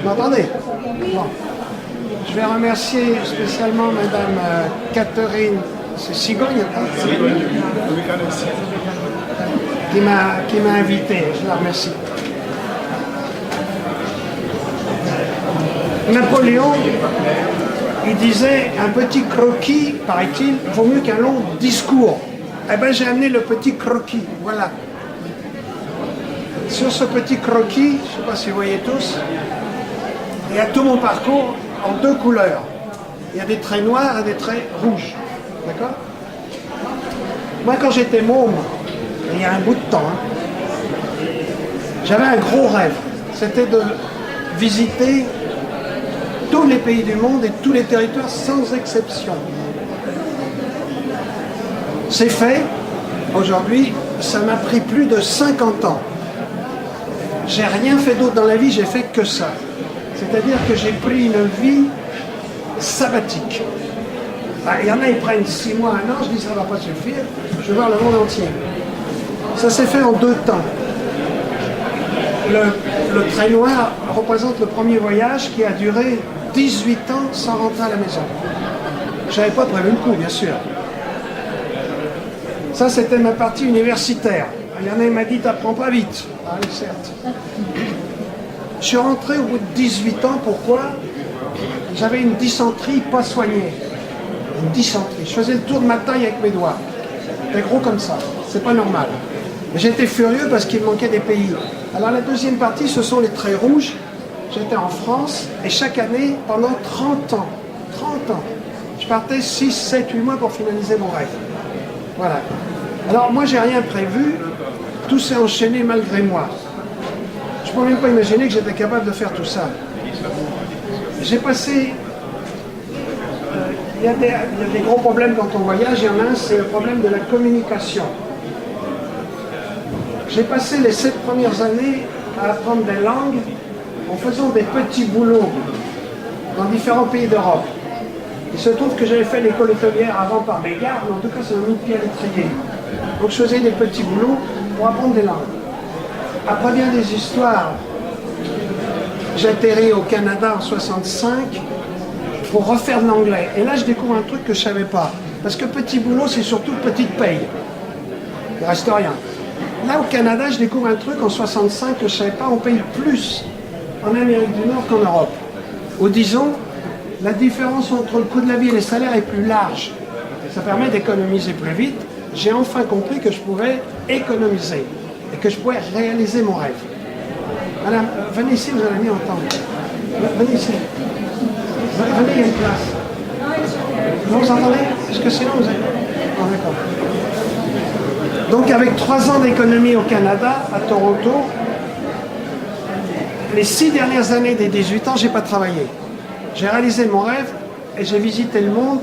Vous m'entendez? Bon. Je vais remercier spécialement Madame Catherine, c'est Cigogne, qui m'a invité. Je la remercie. Napoléon, il disait un petit croquis, paraît-il, vaut mieux qu'un long discours. Eh bien, j'ai amené le petit croquis, voilà. Sur ce petit croquis, je ne sais pas si vous voyez tous, il y a tout mon parcours en deux couleurs. Il y a des traits noirs et des traits rouges. D'accord? Moi, quand j'étais môme, il y a un bout de temps, j'avais un gros rêve. C'était de visiter tous les pays du monde et tous les territoires sans exception. C'est fait. Aujourd'hui, ça m'a pris plus de 50 ans. J'ai rien fait d'autre dans la vie, j'ai fait que ça. C'est-à-dire que j'ai pris une vie sabbatique. Il y en a, ils prennent 6 mois, 1 an, je dis ça ne va pas suffire, je veux voir le monde entier. Ça s'est fait en 2 temps. Le trait noir représente le premier voyage qui a duré 18 ans sans rentrer à la maison. Je n'avais pas prévu le coup, bien sûr. Ça, c'était ma partie universitaire. Il y en a, il m'a dit, t'apprends pas vite. Allez, certes. Je suis rentré au bout de 18 ans, pourquoi? J'avais une dysenterie pas soignée. Une dysenterie. Je faisais le tour de ma taille avec mes doigts. C'était gros comme ça. C'est pas normal. J'étais furieux parce qu'il me manquait des pays. Alors la deuxième partie, ce sont les traits rouges. J'étais en France et chaque année, pendant 30 ans, je partais 6, 7, 8 mois pour finaliser mon rêve. Voilà. Alors moi, j'ai rien prévu. Tout s'est enchaîné malgré moi. Je ne peux même pas imaginer que j'étais capable de faire tout ça. J'ai passé... Il y a des gros problèmes quand on voyage. Il y en a un, c'est le problème de la communication. J'ai passé les 7 premières années à apprendre des langues en faisant des petits boulots dans différents pays d'Europe. Il se trouve que j'avais fait l'école hôtelière avant par mégarde, mais en tout cas, ça m'a mis le pied à l'étrier. Donc je faisais des petits boulots pour apprendre des langues. Après bien des histoires, j'atterris au Canada en 65 pour refaire de l'anglais. Et là, je découvre un truc que je ne savais pas. Parce que petit boulot, c'est surtout petite paye. Il ne reste rien. Là, au Canada, je découvre un truc en 65 que je ne savais pas. On paye plus en Amérique du Nord qu'en Europe. Ou disons, la différence entre le coût de la vie et les salaires est plus large. Ça permet d'économiser plus vite. J'ai enfin compris que je pouvais économiser et que je pouvais réaliser mon rêve. Madame, venez ici, vous allez mieux entendre. Venez ici. Venez, il y a une place. Vous entendez? Est-ce que sinon vous êtes... Oh, d'accord. Donc avec 3 ans d'économie au Canada, à Toronto, les 6 dernières années des 18 ans, je n'ai pas travaillé. J'ai réalisé mon rêve et j'ai visité le monde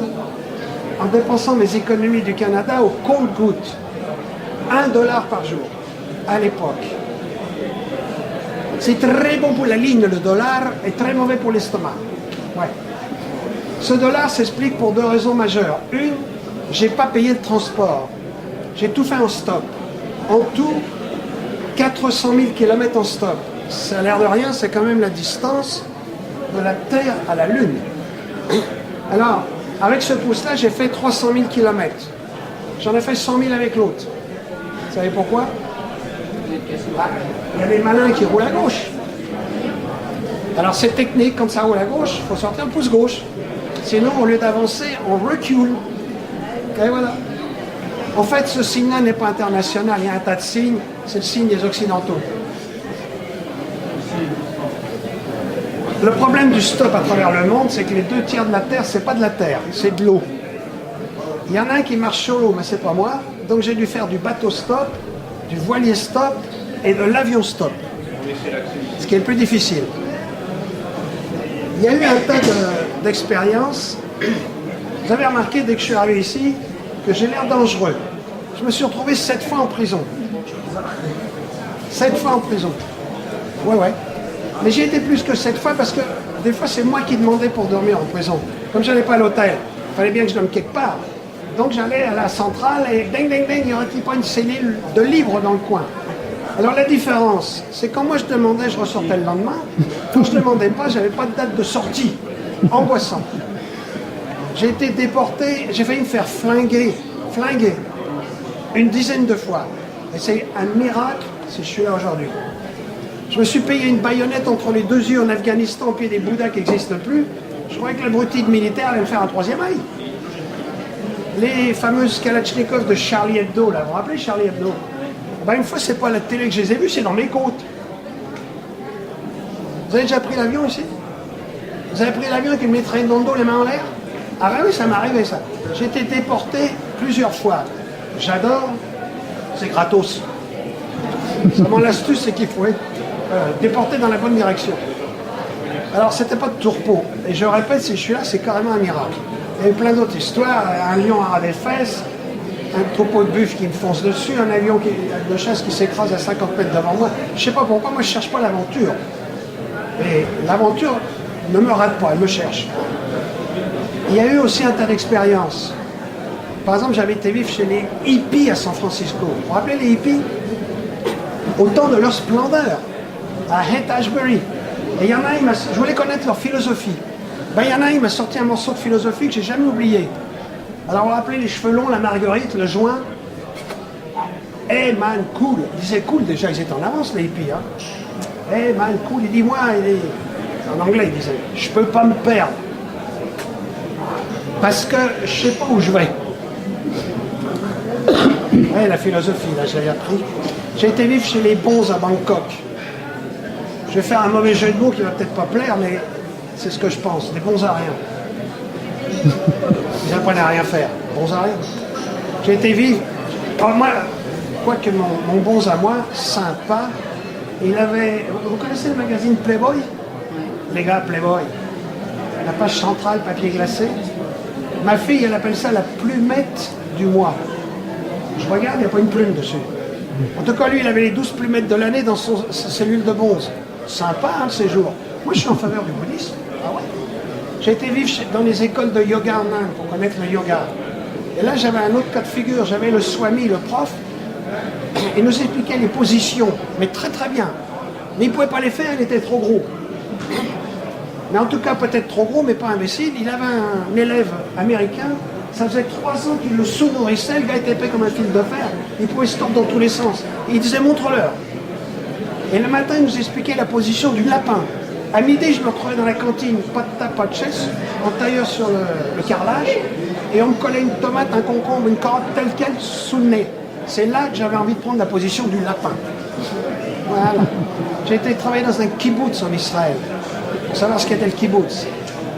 en dépensant mes économies du Canada au compte-gouttes. $1 par jour, à l'époque. C'est très bon pour la ligne, le dollar, et très mauvais pour l'estomac. Ouais. Ce dollar s'explique pour 2 raisons majeures. Une, j'ai pas payé le transport. J'ai tout fait en stop. En tout, 400 000 km en stop. Ça a l'air de rien, c'est quand même la distance de la Terre à la Lune. Alors, avec ce pouce-là, j'ai fait 300 000 km. J'en ai fait 100 000 avec l'autre. Vous savez pourquoi? Il y a des malins qui roulent à gauche. Alors c'est technique, quand ça roule à gauche, il faut sortir le pouce gauche. Sinon, au lieu d'avancer, on recule. Et voilà. En fait, ce signe-là n'est pas international. Il y a un tas de signes. C'est le signe des Occidentaux. Le problème du stop à travers le monde, c'est que les 2 tiers de la Terre, c'est pas de la Terre, c'est de l'eau. Il y en a un qui marche sur l'eau, mais c'est pas moi. Donc j'ai dû faire du bateau stop, du voilier stop et de l'avion stop. Ce qui est le plus difficile. Il y a eu un tas d'expériences. Vous avez remarqué, dès que je suis arrivé ici, que j'ai l'air dangereux. Je me suis retrouvé 7 fois en prison. 7 fois en prison. Ouais. Mais j'ai été plus que 7 fois parce que des fois c'est moi qui demandais pour dormir en prison. Comme je n'allais pas à l'hôtel, il fallait bien que je dorme quelque part. Donc j'allais à la centrale et ding, il n'y aurait-il pas une cellule de libre dans le coin. Alors la différence, c'est quand moi je demandais, je ressortais le lendemain. Quand je ne demandais pas, j'avais pas de date de sortie. Angoissant. J'ai été déporté, j'ai failli me faire flinguer, une dizaine de fois. Et c'est un miracle si je suis là aujourd'hui. Je me suis payé une baïonnette entre les deux yeux en Afghanistan au pied des Bouddhas qui n'existent plus. Je croyais que l'abruti de militaire allait me faire un troisième œil. Les fameuses Kalachnikov de Charlie Hebdo, là, vous vous rappelez Charlie Hebdo? Ben, une fois, c'est pas à la télé que je les ai vus, c'est dans mes côtes. Vous avez déjà pris l'avion ici? Vous avez pris l'avion avec une mitraille dans le dos, les mains en l'air? Ah ben oui, ça m'est arrivé ça. J'ai été déporté plusieurs fois. J'adore, c'est gratos. Seulement l'astuce, c'est qu'il faut être déporté dans la bonne direction. Alors, c'était pas de tourpeau. Et je répète, si je suis là, c'est carrément un miracle. Il y a eu plein d'autres histoires. Un lion à des fesses, un troupeau de buffles qui me fonce dessus, un avion de chasse qui s'écrase à 50 mètres devant moi. Je sais pas pourquoi, moi je cherche pas l'aventure. Et l'aventure ne me rate pas, elle me cherche. Il y a eu aussi un tas d'expériences. Par exemple, j'avais été vivre chez les hippies à San Francisco. Vous vous rappelez les hippies? Au temps de leur splendeur, à Haight-Ashbury. Et il y en a, je voulais connaître leur philosophie. Ben, il y en a, il m'a sorti un morceau de philosophie que j'ai jamais oublié. Alors, on va appeler les cheveux longs, la marguerite, le joint. Hey man, cool. Ils disaient cool déjà, ils étaient en avance, les hippies. Hein. Hey man, cool. Il dit, moi, en anglais, il disait, je peux pas me perdre. Parce que je sais pas où je vais. Ouais, la philosophie, là, je l'ai appris. J'ai été vivre chez les bons à Bangkok. Je vais faire un mauvais jeu de mots qui va peut-être pas plaire, mais c'est ce que je pense. Des bons à rien. Ils apprennent à rien faire. Bons à rien. J'ai été vivre. Alors moi, quoique mon bons à moi, sympa, il avait. Vous connaissez le magazine Playboy? Les gars, Playboy. La page centrale, papier glacé. Ma fille, elle appelle ça la plumette du mois. Je regarde, il n'y a pas une plume dessus. En tout cas, lui, il avait les 12 plumettes de l'année dans sa cellule de bonze. Sympa, hein, le séjour. Moi, je suis en faveur du bouddhisme. Ah ouais. J'ai été vivre dans les écoles de yoga en Inde pour connaître le yoga. Et là, j'avais un autre cas de figure. J'avais le swami, le prof. Il nous expliquait les positions, mais très très bien. Mais il ne pouvait pas les faire, il était trop gros. Mais en tout cas, peut-être trop gros, mais pas imbécile. Il avait un élève américain. Ça faisait 3 ans qu'il le sous-nourrissait. Le gars était épais comme un fil de fer. Il pouvait se tordre dans tous les sens. Et il disait, montre-leur. Et le matin, il nous expliquait la position du lapin. À midi, je me retrouvais dans la cantine, pas de table, pas de chaise, en tailleur sur le carrelage. Et on me collait une tomate, un concombre, une carotte telle quelle sous le nez. C'est là que j'avais envie de prendre la position du lapin. Voilà. J'ai été travailler dans un kibbutz en Israël, pour savoir ce qu'était le kibbutz.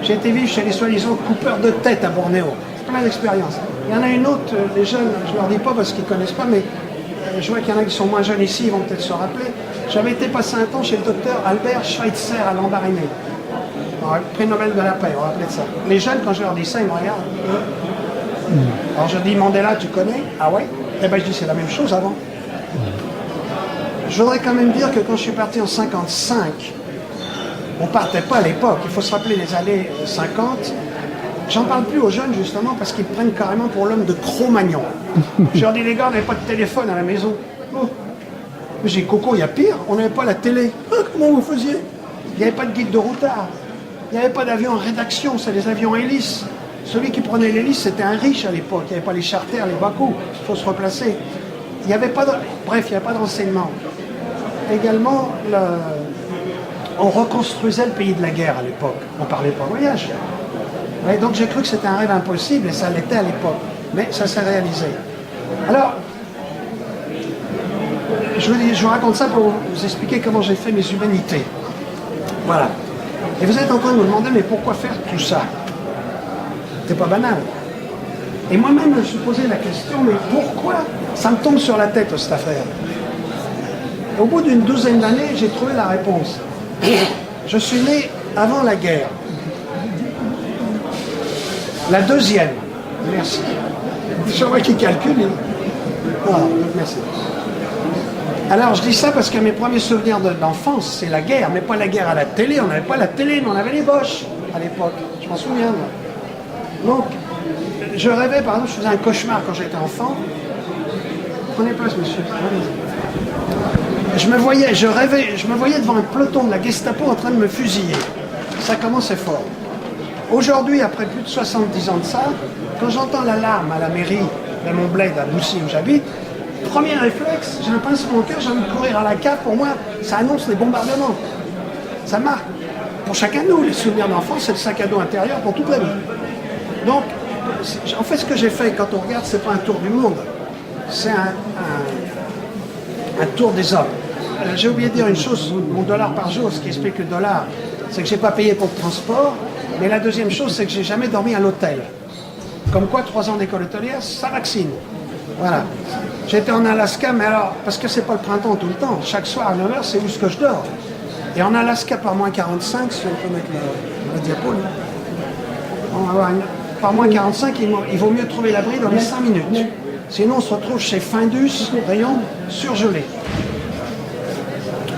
J'ai été vivre chez les soi-disant coupeurs de tête à Bornéo. C'est plein d'expériences. Il y en a une autre, les jeunes, je ne leur dis pas parce qu'ils ne connaissent pas, mais je vois qu'il y en a qui sont moins jeunes ici, ils vont peut-être se rappeler. J'avais été passer un temps chez le docteur Albert Schweitzer à Lambaréné. Prix Nobel de la paix, on va appeler ça. Les jeunes, quand je leur dis ça, ils me regardent. Alors je dis, Mandela, tu connais? Ah ouais? Eh bien je dis, c'est la même chose avant. Je voudrais quand même dire que quand je suis parti en 55, on ne partait pas à l'époque, il faut se rappeler les années 50. J'en parle plus aux jeunes justement parce qu'ils prennent carrément pour l'homme de Cro-Magnon. Je leur dis, les gars, on n'avait pas de téléphone à la maison. Oh. J'ai dit, Coco, il y a pire, on n'avait pas la télé. Ah, comment vous faisiez? Il n'y avait pas de guide de routard. Il n'y avait pas d'avion en rédaction, c'est des avions hélices. Celui qui prenait l'hélice, c'était un riche à l'époque. Il n'y avait pas les charters, les bas-coups. Il faut se replacer. Il n'y avait pas de... Bref, il n'y avait pas de renseignement. Également, on reconstruisait le pays de la guerre à l'époque. On ne parlait pas voyage. Et donc j'ai cru que c'était un rêve impossible, et ça l'était à l'époque. Mais ça s'est réalisé. Alors, je vous raconte ça pour vous expliquer comment j'ai fait mes humanités. Voilà. Et vous êtes en train de me demander, mais pourquoi faire tout ça? C'est pas banal. Et moi-même, je me suis posé la question, mais pourquoi ça me tombe sur la tête, cette affaire? Au bout d'une douzaine d'années, j'ai trouvé la réponse. Je suis né avant la guerre. La deuxième. Merci. Je vois qui calcule. Voilà, merci. Alors, je dis ça parce que mes premiers souvenirs d'enfance, c'est la guerre, mais pas la guerre à la télé. On n'avait pas la télé, mais on avait les Boches à l'époque. Je m'en souviens. Donc, je rêvais, par exemple, je faisais un cauchemar quand j'étais enfant. Prenez place, monsieur. je rêvais, je me voyais devant un peloton de la Gestapo en train de me fusiller. Ça commençait fort. Aujourd'hui, après plus de 70 ans de ça, quand j'entends l'alarme à la mairie de mon bled à Boussy où j'habite, premier réflexe, j'ai un pincement au cœur, j'ai envie de courir à la cave. Pour moi, ça annonce les bombardements. Ça marque. Pour chacun de nous, les souvenirs d'enfance, c'est le sac à dos intérieur pour toute la vie. Donc, en fait, ce que j'ai fait, quand on regarde, c'est pas un tour du monde, c'est un tour des hommes. J'ai oublié de dire une chose, mon dollar par jour, ce qui explique le dollar, c'est que j'ai pas payé pour le transport, mais la deuxième chose, c'est que j'ai jamais dormi à l'hôtel. Comme quoi, 3 ans d'école hôtelière, ça vaccine. Voilà. J'étais en Alaska, mais alors, parce que c'est pas le printemps tout le temps, chaque soir à 9h, c'est où ce que je dors. Et en Alaska, par moins 45, si on peut mettre la diapo, on va voir par moins 45, il vaut mieux trouver l'abri dans les 5 minutes. Sinon, on se retrouve chez Findus, rayon surgelé.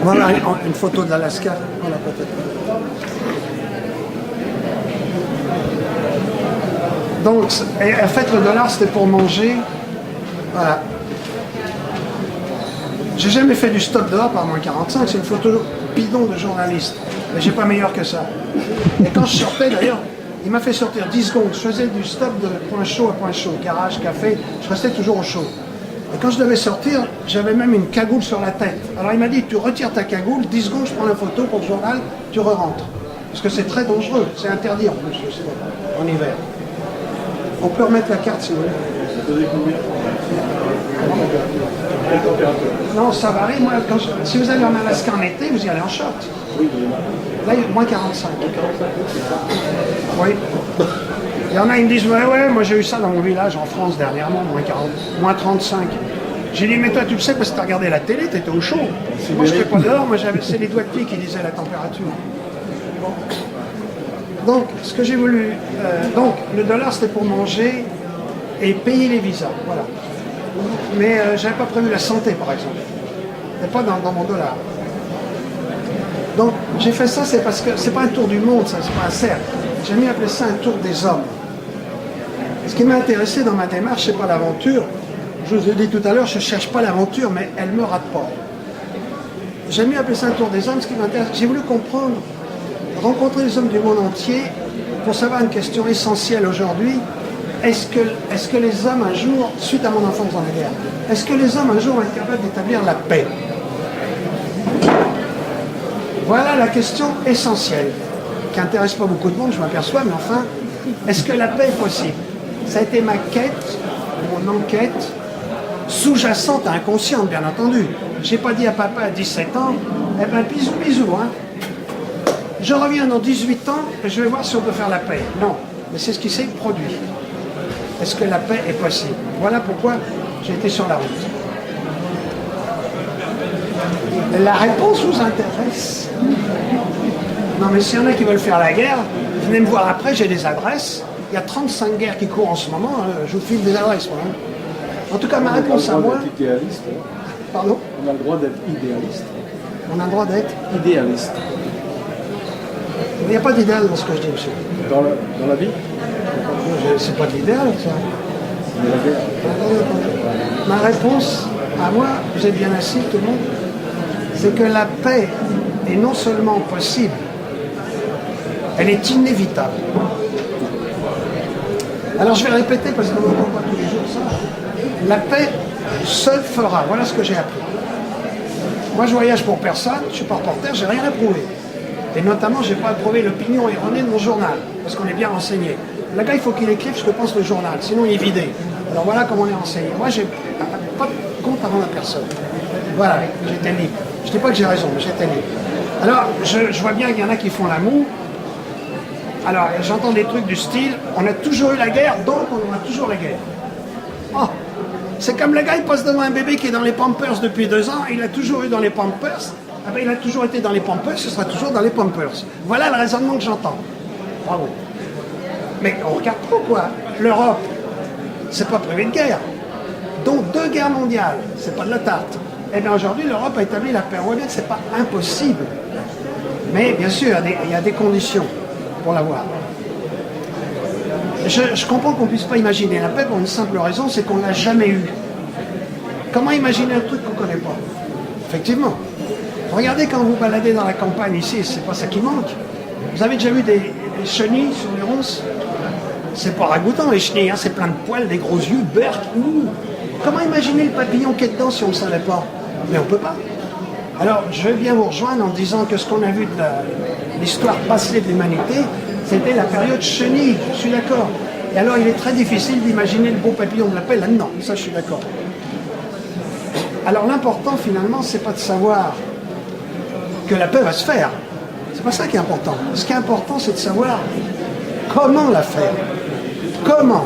Voilà une photo de l'Alaska. Voilà, peut-être. Donc, en fait, le dollar, c'était pour manger. Voilà. J'ai jamais fait du stop dehors par moins 45, c'est une photo bidon de journaliste. Mais j'ai pas meilleur que ça. Et quand je sortais, d'ailleurs, il m'a fait sortir 10 secondes. Je faisais du stop de point chaud à point chaud, garage, café, je restais toujours au chaud. Et quand je devais sortir, j'avais même une cagoule sur la tête. Alors il m'a dit, tu retires ta cagoule, 10 secondes, je prends la photo pour le journal, tu re-rentres. Parce que c'est très dangereux, c'est interdit en plus, en hiver. On peut remettre la carte si vous voulez. Non, ça varie. Moi, si vous allez en Alaska en été, vous y allez en short. Là, il y a moins 45. Oui. Il y en a, ils me disent, ouais, moi j'ai eu ça dans mon village en France dernièrement, moins 40, moins 35. J'ai dit, mais toi tu le sais parce que tu as regardé la télé, tu étais au chaud. Moi je n'étais pas dehors, moi c'est les doigts de pied qui disaient la température. Bon. Donc, ce que j'ai voulu... donc, le dollar c'était pour manger et payer les visas, voilà. Mais j'avais pas prévu la santé par exemple. C'était pas dans mon dollar. Donc, j'ai fait ça, c'est parce que c'est pas un tour du monde, ça, c'est pas un cercle. J'ai mis à appeler ça un tour des hommes. Ce qui m'a intéressé dans ma démarche, c'est pas l'aventure. Je vous ai dit tout à l'heure, je cherche pas l'aventure, mais elle me rate pas. J'ai mis à appeler ça un tour des hommes, ce qui m'intéresse. J'ai voulu comprendre, rencontrer les hommes du monde entier pour savoir une question essentielle aujourd'hui. Est-ce que les hommes un jour, suite à mon enfance dans la guerre, est-ce que les hommes un jour vont être capables d'établir la paix? Voilà la question essentielle, qui n'intéresse pas beaucoup de monde, je m'aperçois, mais enfin, est-ce que la paix est possible? Ça a été ma quête, mon enquête, sous-jacente, inconsciente, bien entendu. Je n'ai pas dit à papa à 17 ans, eh ben bisous, bisous, hein. Je reviens dans 18 ans et je vais voir si on peut faire la paix. Non, mais c'est ce qui s'est produit. Est-ce que la paix est possible? Voilà pourquoi j'ai été sur la route. La réponse vous intéresse? Non, mais s'il y en a qui veulent faire la guerre, venez me voir après, j'ai des adresses. Il y a 35 guerres qui courent en ce moment, je vous file des adresses. Moi, hein. En tout cas, ma réponse à moi... Pardon? On a le droit d'être idéaliste. On a le droit d'être idéaliste. Il n'y a pas d'idéal dans ce que je dis, monsieur. Dans la vie? C'est pas de l'idéal, ça. Ma réponse à moi, vous êtes bien assis, tout le monde, c'est que la paix est non seulement possible, elle est inévitable. Alors je vais répéter parce qu'on n'entend pas tous les jours ça. La paix seule fera. Voilà ce que j'ai appris. Moi je voyage pour personne, je suis pas reporter, j'ai rien à prouver. Et notamment, je n'ai pas approuvé l'opinion erronée de mon journal, parce qu'on est bien renseigné. Le gars, il faut qu'il écrive ce que pense le journal, sinon il est vidé. Alors voilà comment on est renseigné. Moi, j'ai pas de compte à rendre à personne. Voilà, j'étais libre. Je ne dis pas que j'ai raison, mais j'étais libre. Alors, je vois bien qu'il y en a qui font l'amour. Alors, j'entends des trucs du style, on a toujours eu la guerre, donc on aura toujours la guerre. Oh, c'est comme le gars, il passe devant un bébé qui est dans les Pampers depuis 2 ans, il a toujours eu dans les Pampers. Ah ben, il a toujours été dans les Pampers, ce sera toujours dans les Pampers. Voilà le raisonnement que j'entends. Bravo. Mais on regarde trop, quoi. L'Europe, c'est pas privé de guerre. Donc 2 guerres mondiales, c'est pas de la tarte. Et bien aujourd'hui, l'Europe a établi la paix. On voit bien que c'est pas impossible. Mais bien sûr, il y a des conditions pour l'avoir. Je comprends qu'on puisse pas imaginer la paix pour une simple raison, c'est qu'on l'a jamais eue. Comment imaginer un truc qu'on connaît pas? Effectivement. Regardez quand vous baladez dans la campagne ici, c'est pas ça qui manque. Vous avez déjà vu des chenilles sur les ronces? C'est pas ragoûtant les chenilles, hein, c'est plein de poils, des gros yeux, berk. Comment imaginer le papillon qui est dedans si on ne le savait pas? Mais on peut pas. Alors je viens vous rejoindre en disant que ce qu'on a vu de l'histoire passée de l'humanité, c'était la période chenille, je suis d'accord. Et alors il est très difficile d'imaginer le beau papillon de la paix là-dedans, ça je suis d'accord. Alors l'important finalement, c'est pas de savoir que la paix va se faire. C'est pas ça qui est important. Ce qui est important, c'est de savoir comment la faire. Comment?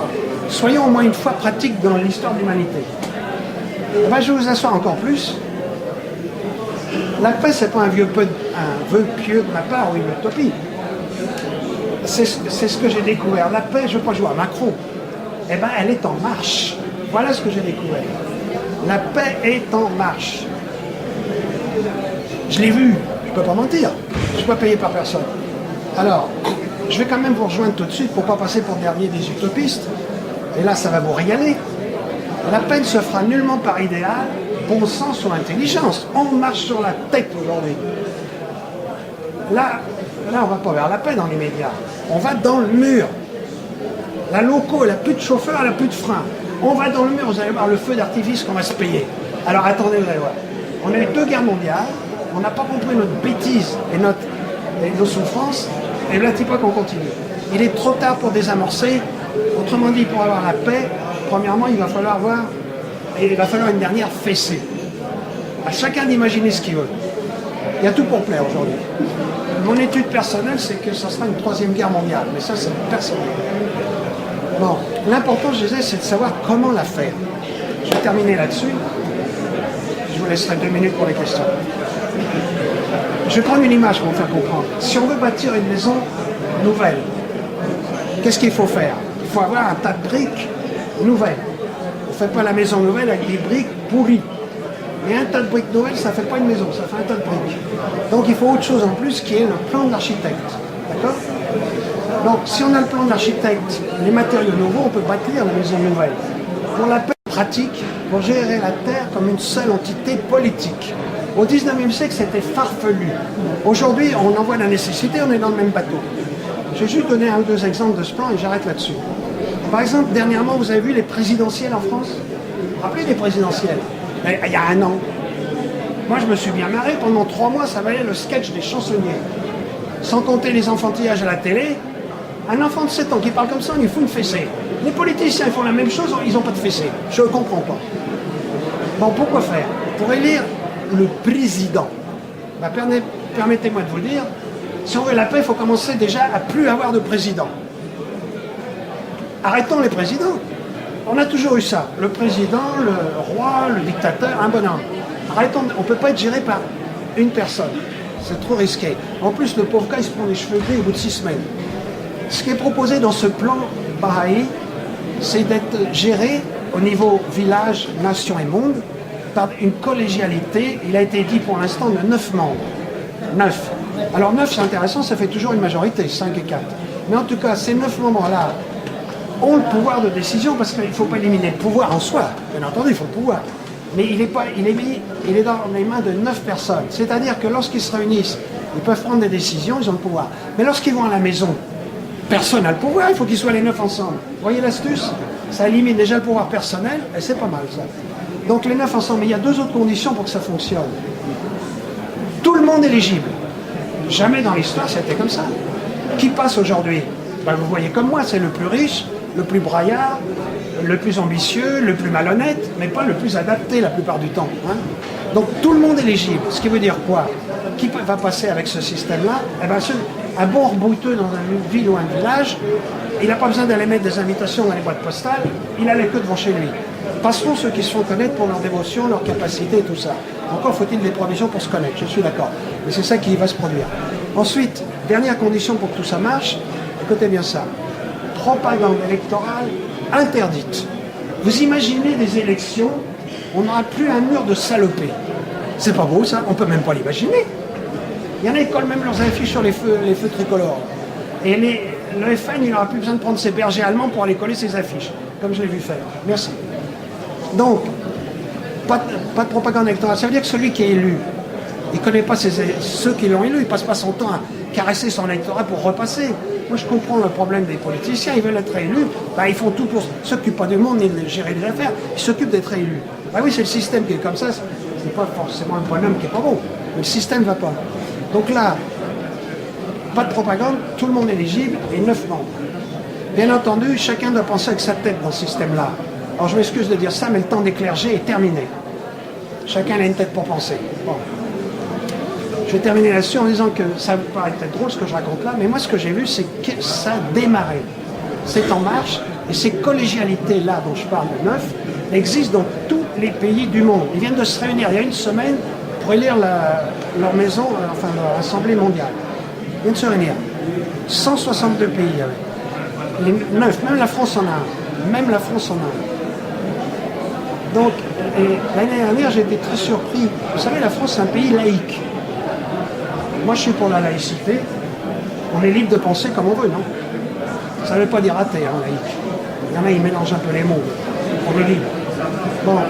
Soyons au moins une fois pratiques dans l'histoire de l'humanité. Ben, je vais vous asseoir encore plus. La paix, c'est pas un vœu pieux de ma part ou une utopie. C'est ce que j'ai découvert. La paix, je ne veux pas jouer à Macron. Eh bien, elle est en marche. Voilà ce que j'ai découvert. La paix est en marche. Je l'ai vu, je ne peux pas mentir. Je ne suis pas payé par personne. Alors, je vais quand même vous rejoindre tout de suite pour ne pas passer pour le dernier des utopistes. Et là, ça va vous régaler. La paix ne se fera nullement par idéal, bon sens ou intelligence. On marche sur la tête aujourd'hui. Là, on ne va pas vers la paix dans les médias. On va dans le mur. La loco, elle n'a plus de chauffeur, elle n'a plus de frein. On va dans le mur, vous allez voir le feu d'artifice qu'on va se payer. Alors attendez, vous allez voir. On a eu 2 guerres mondiales, on n'a pas compris notre bêtise et nos souffrances, et là, c'est pas qu'on continue. Il est trop tard pour désamorcer. Autrement dit, pour avoir la paix, premièrement, il va falloir une dernière fessée. À chacun d'imaginer ce qu'il veut. Il y a tout pour plaire aujourd'hui. Mon étude personnelle, c'est que ça sera une 3e guerre mondiale, mais ça, c'est personnel. Bon, l'important, je disais, c'est de savoir comment la faire. Je vais terminer là-dessus. Je vous laisserai 2 minutes pour les questions. Je vais prendre une image pour vous faire comprendre. Si on veut bâtir une maison nouvelle, qu'est-ce qu'il faut faire? Il faut avoir un tas de briques nouvelles. On ne fait pas la maison nouvelle avec des briques pourries. Mais un tas de briques nouvelles, ça ne fait pas une maison, ça fait un tas de briques. Donc il faut autre chose en plus qui est le plan de l'architecte. D'accord? Donc si on a le plan de l'architecte, les matériaux nouveaux, on peut bâtir la maison nouvelle. Pour la paix pratique, pour gérer la terre comme une seule entité politique. Au 19e siècle, c'était farfelu. Aujourd'hui, on en voit la nécessité, on est dans le même bateau. Je vais juste donner 1 ou 2 exemples de ce plan et j'arrête là-dessus. Par exemple, dernièrement, vous avez vu les présidentielles en France? Vous vous rappelez des présidentielles? Il y a 1 an. Moi, je me suis bien marré. Pendant 3 mois, ça valait le sketch des chansonniers. Sans compter les enfantillages à la télé. Un enfant de 7 ans qui parle comme ça, on lui fout une fessée. Les politiciens, ils font la même chose, ils n'ont pas de fessée. Je ne comprends pas. Bon, pourquoi faire? Pour élire le président. Ben, permettez-moi de vous dire, si on veut la paix, il faut commencer déjà à plus avoir de président. Arrêtons les présidents. On a toujours eu ça. Le président, le roi, le dictateur, un bonhomme. Arrêtons, on ne peut pas être géré par une personne. C'est trop risqué. En plus, le pauvre gars, il se prend les cheveux gris au bout de 6 semaines. Ce qui est proposé dans ce plan Baha'i, c'est d'être géré au niveau village, nation et monde par une collégialité. Il a été dit pour l'instant de 9 membres. 9. Alors 9, c'est intéressant, ça fait toujours une majorité, 5 et 4. Mais en tout cas, ces 9 membres-là ont le pouvoir de décision parce qu'il ne faut pas éliminer le pouvoir en soi. Bien entendu, il faut le pouvoir. Mais il est dans les mains de 9 personnes. C'est-à-dire que lorsqu'ils se réunissent, ils peuvent prendre des décisions, ils ont le pouvoir. Mais lorsqu'ils vont à la maison, personne n'a le pouvoir, il faut qu'ils soient les 9 ensemble. Vous voyez l'astuce? Ça élimine déjà le pouvoir personnel, et c'est pas mal ça. Donc les 9 ensemble, mais il y a 2 autres conditions pour que ça fonctionne. Tout le monde éligible. Jamais dans l'histoire c'était comme ça. Qui passe aujourd'hui? Ben, vous voyez comme moi, c'est le plus riche, le plus braillard, le plus ambitieux, le plus malhonnête, mais pas le plus adapté la plupart du temps. Hein. Donc tout le monde est éligible. Ce qui veut dire quoi? Qui va passer avec ce système-là? Eh ben, un bon rebouteux dans une ville ou un village, il n'a pas besoin d'aller mettre des invitations dans les boîtes postales, il a les queues devant chez lui. Passeront ceux qui se font connaître pour leur dévotion, leur capacité et tout ça. Encore faut-il des provisions pour se connaître, je suis d'accord. Mais c'est ça qui va se produire. Ensuite, dernière condition pour que tout ça marche, écoutez bien ça. Propagande électorale interdite. Vous imaginez des élections, on n'aura plus un mur de salopés. C'est pas beau ça, on peut même pas l'imaginer. Il y en a qui collent même leurs affiches sur les feux tricolores. Et le FN, il n'aura plus besoin de prendre ses bergers allemands pour aller coller ses affiches, comme je l'ai vu faire. Merci. Donc, pas de propagande électorale. Ça veut dire que celui qui est élu, il ne connaît pas ceux qui l'ont élu, il ne passe pas son temps à caresser son électorat pour repasser. Moi, je comprends le problème des politiciens, ils veulent être élus, ben, ils font tout pour s'occuper pas du monde ni de gérer les affaires, ils s'occupent d'être élus. Ben oui, c'est le système qui est comme ça, c'est pas forcément un bonhomme qui est pas bon, mais le système ne va pas. Donc là, pas de propagande, tout le monde est éligible et 9 membres. Bien entendu, chacun doit penser avec sa tête dans ce système-là. Alors je m'excuse de dire ça, mais le temps des clergés est terminé. Chacun a une tête pour penser. Bon. Je vais terminer là-dessus en disant que ça vous paraît peut-être drôle ce que je raconte là, mais moi ce que j'ai vu, c'est que ça a démarré. C'est en marche, et ces collégialités-là dont je parle de 9 existent dans tous les pays du monde. Ils viennent de se réunir il y a une semaine pour élire leur maison, enfin leur assemblée mondiale. Ils viennent de se réunir. 162 pays il y avait. Les 9, même la France en a un. Même la France en a un. Donc, l'année dernière, j'ai été très surpris. Vous savez, la France, c'est un pays laïque. Moi, je suis pour la laïcité. On est libre de penser comme on veut, non? Ça ne veut pas dire athée, hein, laïque. Il y en a, ils mélangent un peu les mots. On est libre. Bon.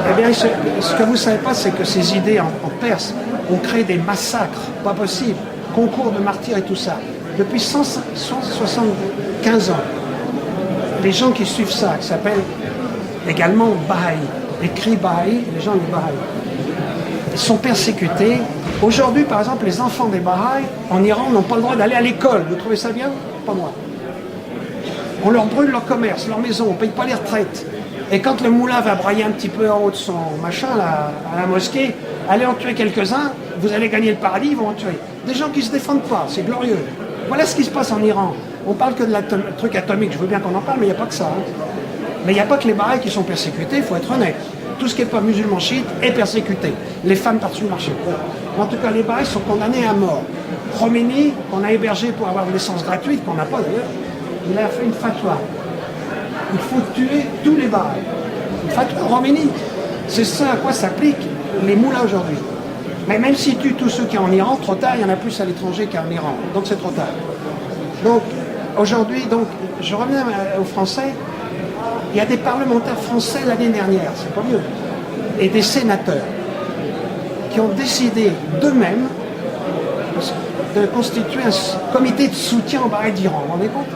Eh bien, ce que vous ne savez pas, c'est que ces idées en Perse ont créé des massacres, pas possible. Concours de martyrs et tout ça. Depuis 175 ans. Les gens qui suivent ça, qui s'appellent également Baha'i, écrit Baha'i, les gens du Baha'i, ils sont persécutés. Aujourd'hui, par exemple, les enfants des Baha'i en Iran n'ont pas le droit d'aller à l'école. Vous trouvez ça bien? Pas moi. On leur brûle leur commerce, leur maison, on ne paye pas les retraites. Et quand le moulin va brailler un petit peu en haut de son machin, là, à la mosquée, allez en tuer quelques-uns, vous allez gagner le paradis, ils vont en tuer. Des gens qui ne se défendent pas, c'est glorieux. Voilà ce qui se passe en Iran. On parle que de truc atomique, je veux bien qu'on en parle, mais il n'y a pas que ça. Hein. Mais il n'y a pas que les Bahaïs qui sont persécutés, il faut être honnête. Tout ce qui n'est pas musulman chiite est persécuté. Les femmes par-dessus le marché. En tout cas, les Bahaïs sont condamnés à mort. Khomeini, qu'on a hébergé pour avoir une naissance gratuite, qu'on n'a pas d'ailleurs, il a fait une fatwa. Il faut tuer tous les Bahaïs. Une fatwa Khomeini. C'est ça à quoi s'appliquent les moulins aujourd'hui. Mais même s'ils tuent tous ceux qui sont en Iran, trop tard, il y en a plus à l'étranger qu'en Iran. Donc c'est trop tard. Donc aujourd'hui, je reviens aux Français. Il y a des parlementaires français l'année dernière, c'est pas mieux, et des sénateurs qui ont décidé d'eux-mêmes de constituer un comité de soutien aux Bahaïs d'Iran. Vous vous rendez compte?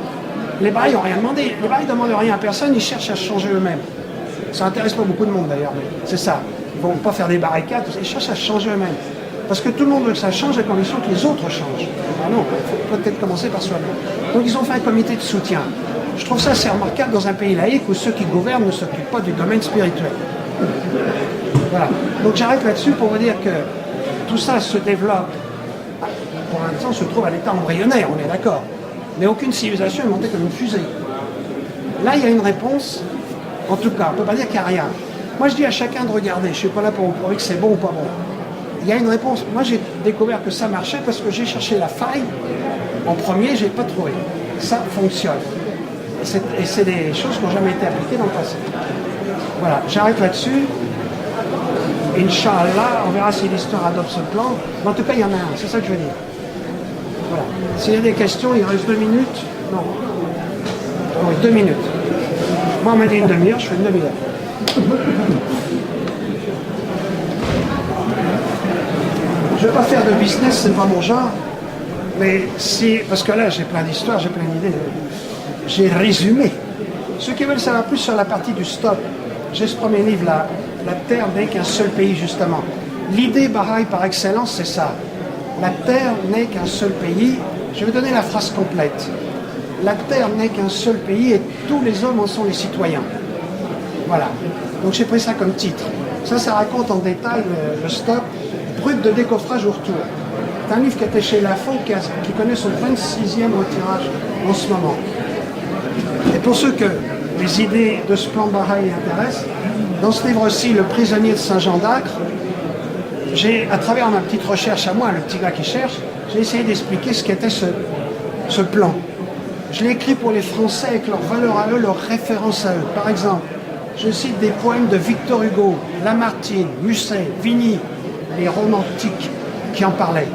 Les Bahaïs n'ont rien demandé. Les Bahaïs ne demandent rien à personne, ils cherchent à changer eux-mêmes. Ça n'intéresse pas beaucoup de monde d'ailleurs, mais c'est ça. Ils ne vont pas faire des barricades, ils cherchent à changer eux-mêmes. Parce que tout le monde veut que ça change à condition que les autres changent. Ah non, il faut peut-être commencer par soi-même. Donc ils ont fait un comité de soutien. Je trouve ça assez remarquable dans un pays laïque où ceux qui gouvernent ne s'occupent pas du domaine spirituel. Voilà. Donc j'arrête là-dessus pour vous dire que tout ça se développe. Pour l'instant, on se trouve à l'état embryonnaire, on est d'accord. Mais aucune civilisation est montée comme une fusée. Là, il y a une réponse. En tout cas, on ne peut pas dire qu'il n'y a rien. Moi, je dis à chacun de regarder. Je ne suis pas là pour vous prouver que c'est bon ou pas bon. Il y a une réponse. Moi, j'ai découvert que ça marchait parce que j'ai cherché la faille. En premier, je n'ai pas trouvé. Ça fonctionne. Et c'est des choses qui n'ont jamais été appliquées dans le passé. Voilà, j'arrête là-dessus. Inch'Allah, on verra si l'histoire adopte ce plan. Mais en tout cas, il y en a un, c'est ça que je veux dire. Voilà. S'il y a des questions, il reste 2 minutes. Non. Oui, 2 minutes. Moi, on m'a dit une demi-heure, je fais une demi-heure. Je ne vais pas faire de business, c'est pas mon genre. Mais si, parce que là, j'ai plein d'histoires, j'ai plein d'idées. J'ai résumé. Ceux qui veulent savoir plus sur la partie du stop, j'ai ce premier livre là, La Terre n'est qu'un seul pays, justement. L'idée Baha'i par excellence, c'est ça. La Terre n'est qu'un seul pays. Je vais donner la phrase complète. La Terre n'est qu'un seul pays et tous les hommes en sont les citoyens. Voilà. Donc j'ai pris ça comme titre. Ça raconte en détail le stop brut de décoffrage au retour. C'est un livre qui était chez Lafon, qui connaît son 26e retirage en ce moment. Et pour ceux que les idées de ce plan Baha'i intéressent, dans ce livre-ci, Le prisonnier de Saint-Jean d'Acre, j'ai, à travers ma petite recherche à moi, le petit gars qui cherche, j'ai essayé d'expliquer ce qu'était ce plan. Je l'ai écrit pour les Français avec leurs valeurs à eux, leurs références à eux. Par exemple, je cite des poèmes de Victor Hugo, Lamartine, Musset, Vigny, les romantiques qui en parlaient.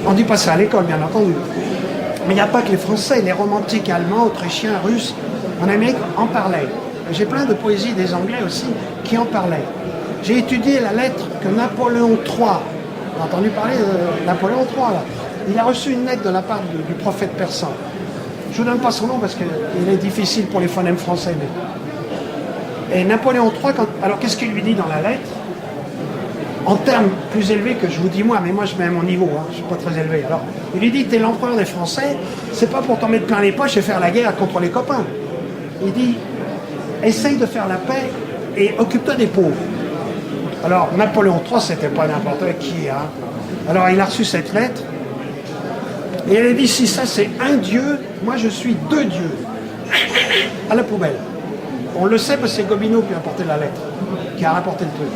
On ne dit pas ça à l'école, bien entendu. Mais il n'y a pas que les Français, les romantiques allemands, autrichiens, russes, en Amérique en parlaient. J'ai plein de poésie des Anglais aussi qui en parlaient. J'ai étudié la lettre que Napoléon III, on a entendu parler de Napoléon III là, il a reçu une lettre de la part du prophète persan. Je ne vous donne pas son nom parce qu'il est difficile pour les phonèmes français. Mais... Et Napoléon III, alors qu'est-ce qu'il lui dit dans la lettre? En termes plus élevés que je vous dis moi, mais moi je mets à mon niveau, hein, je ne suis pas très élevé. Alors, il lui dit, t'es l'empereur des Français, c'est pas pour t'en mettre plein les poches et faire la guerre contre les copains. Il dit, essaye de faire la paix et occupe-toi des pauvres. Alors, Napoléon III, c'était pas n'importe qui, hein. Alors, il a reçu cette lettre, et il a dit, si ça c'est un dieu, moi je suis deux dieux. À la poubelle. On le sait parce que c'est Gobineau qui a apporté la lettre, qui a rapporté le truc.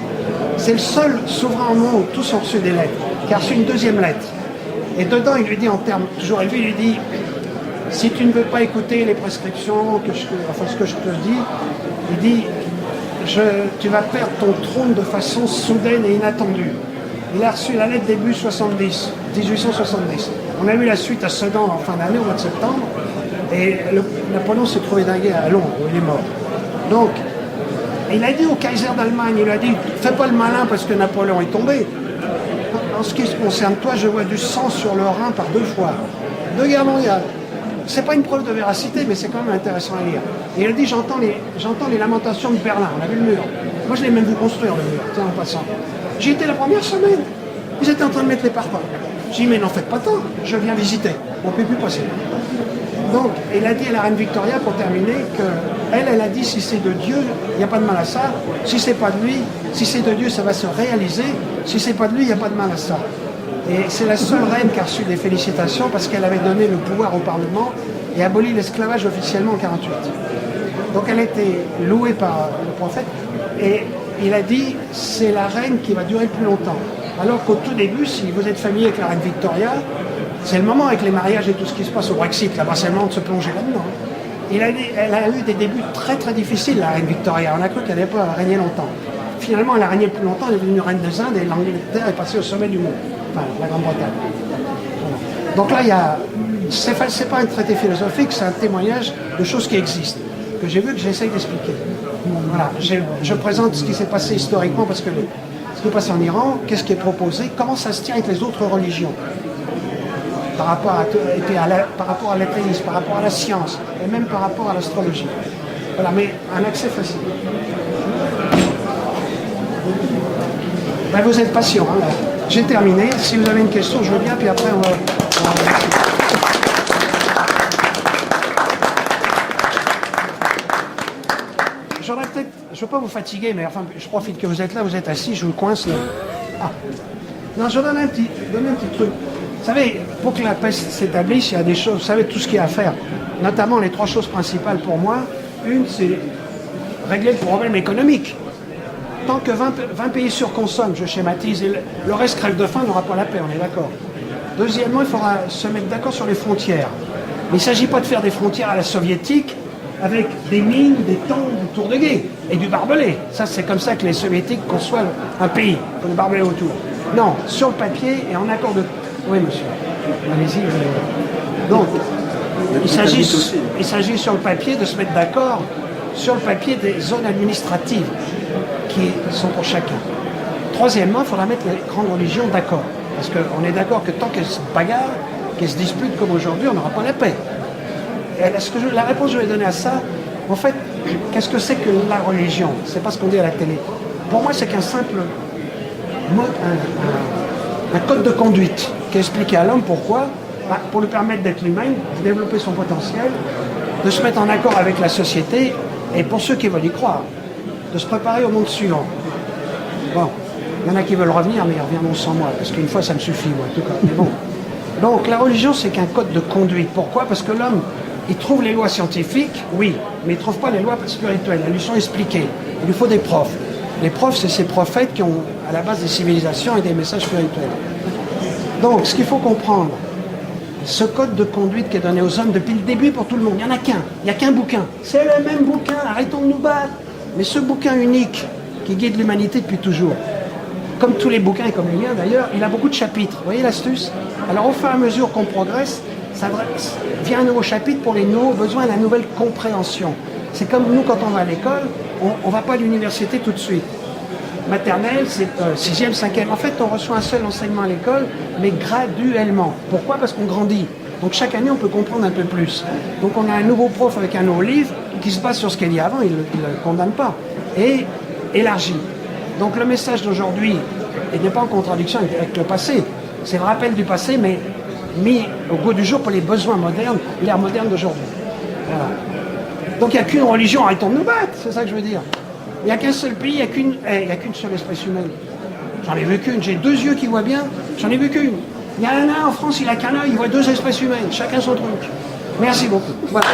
C'est le seul souverain au monde où tous ont reçu des lettres, qui a reçu une deuxième lettre. Et dedans, il lui dit en termes toujours élevés, il lui dit, si tu ne veux pas écouter les prescriptions, ce que je te dis, il dit, tu vas perdre ton trône de façon soudaine et inattendue. Il a reçu la lettre début 1870. On a eu la suite à Sedan en fin d'année, au mois de septembre, et Napoléon s'est trouvé dingué à Londres, où il est mort. Donc, il a dit au Kaiser d'Allemagne, il a dit, fais pas le malin parce que Napoléon est tombé. En ce qui se concerne toi, je vois du sang sur le Rhin par 2 fois. 2 guerres mondiales. C'est pas une preuve de véracité, mais c'est quand même intéressant à lire. Et il a dit, j'entends les lamentations de Berlin, on a vu le mur. Moi, je l'ai même vu construire le mur, tiens, en passant. J'y étais la première semaine. Ils étaient en train de mettre les parpaings. J'ai dit, mais n'en faites pas tant, je viens visiter. On ne peut plus passer. Donc, il a dit à la reine Victoria, pour terminer, qu'elle a dit, si c'est de Dieu, il n'y a pas de mal à ça. Si c'est pas de lui, si c'est de Dieu, ça va se réaliser. Si c'est pas de lui, il n'y a pas de mal à ça. Et c'est la seule reine qui a reçu des félicitations parce qu'elle avait donné le pouvoir au Parlement et aboli l'esclavage officiellement en 1948. Donc elle a été louée par le prophète et il a dit, c'est la reine qui va durer le plus longtemps. Alors qu'au tout début, si vous êtes familier avec la reine Victoria, c'est le moment avec les mariages et tout ce qui se passe au Brexit, là-bas c'est le moment de se plonger là-dedans. Elle a eu des débuts très très difficiles, la reine Victoria. On a cru qu'elle n'allait pas régner longtemps. Finalement, elle a régné plus longtemps, elle est devenue reine des Indes et l'Angleterre est passée au sommet du monde. Enfin, la Grande-Bretagne. Voilà. Donc là, c'est pas un traité philosophique, c'est un témoignage de choses qui existent, que j'ai vu, que j'essaye d'expliquer. Voilà, je présente ce qui s'est passé historiquement, parce que ce qui est passé en Iran, qu'est-ce qui est proposé, comment ça se tient avec les autres religions, par rapport à l'athéisme, par rapport à la science, et même par rapport à l'astrologie. Voilà, mais un accès facile. Ben, vous êtes patient, hein, là. J'ai terminé. Si vous avez une question, je veux bien, puis après on va... J'aurais peut-être... Je ne veux pas vous fatiguer, mais enfin, je profite que vous êtes là, vous êtes assis, je vous coince là. Ah. Non, je donne un petit truc. Vous savez, pour que la paix s'établisse, il y a des choses, vous savez, tout ce qu'il y a à faire. Notamment les 3 choses principales pour moi. Une, c'est régler le problème économique. Tant que 20 pays surconsomment, je schématise, et le reste crève de faim, n'aura pas la paix, on est d'accord. Deuxièmement, il faudra se mettre d'accord sur les frontières. Mais il ne s'agit pas de faire des frontières à la soviétique avec des mines, des temps, du tour de guet et du barbelé. Ça, c'est comme ça que les soviétiques conçoivent un pays, comme le barbelé autour. Non, sur le papier et en accord de... Oui, monsieur. Allez-y. Donc, il s'agit sur le papier de se mettre d'accord sur le papier des zones administratives qui sont pour chacun. Troisièmement, il faudra mettre les grandes religions d'accord. Parce qu'on est d'accord que tant qu'elles se bagarrent, qu'elles se disputent comme aujourd'hui, on n'aura pas la paix. Et la réponse que je vais donner à ça, en fait, qu'est-ce que c'est que la religion? C'est pas ce qu'on dit à la télé. Pour moi, c'est qu'un simple mode, un code de conduite qui explique à l'homme pourquoi, pour lui permettre d'être lui-même, de développer son potentiel, de se mettre en accord avec la société, et pour ceux qui veulent y croire, de se préparer au monde suivant. Bon, il y en a qui veulent revenir, mais ils reviendront sans moi, parce qu'une fois ça me suffit, moi, en tout cas. Mais bon. Donc la religion, c'est qu'un code de conduite. Pourquoi? Parce que l'homme, il trouve les lois scientifiques, oui, mais il ne trouve pas les lois spirituelles. Elles lui sont expliquées. Il lui faut des profs. Les profs, c'est ces prophètes qui ont à la base des civilisations et des messages spirituels. Donc, ce qu'il faut comprendre, ce code de conduite qui est donné aux hommes depuis le début pour tout le monde, il n'y en a qu'un, il n'y a qu'un bouquin. C'est le même bouquin, arrêtons de nous battre. Mais ce bouquin unique qui guide l'humanité depuis toujours, comme tous les bouquins et comme le mien d'ailleurs, il a beaucoup de chapitres. Vous voyez l'astuce? Alors au fur et à mesure qu'on progresse, ça vient un nouveau chapitre pour les nouveaux besoins et la nouvelle compréhension. C'est comme nous quand on va à l'école, on ne va pas à l'université tout de suite. Maternelle, c'est 6e, 5e. En fait, on reçoit un seul enseignement à l'école, mais graduellement. Pourquoi? Parce qu'on grandit. Donc chaque année, on peut comprendre un peu plus. Donc on a un nouveau prof avec un nouveau livre qui se base sur ce qu'il dit avant, il ne le condamne pas, et élargi. Donc le message d'aujourd'hui, il n'est pas en contradiction avec le passé. C'est le rappel du passé, mais mis au goût du jour pour les besoins modernes, l'ère moderne d'aujourd'hui. Voilà. Donc il n'y a qu'une religion, arrêtons de nous battre, c'est ça que je veux dire. Il n'y a qu'un seul pays, il n'y a qu'une seule espèce humaine. J'en ai vu qu'une, j'ai 2 yeux qui voient bien, j'en ai vu qu'une. Il y en a un en France, il a qu'un œil, il voit 2 espèces humaines, chacun son truc. Merci beaucoup. Voilà.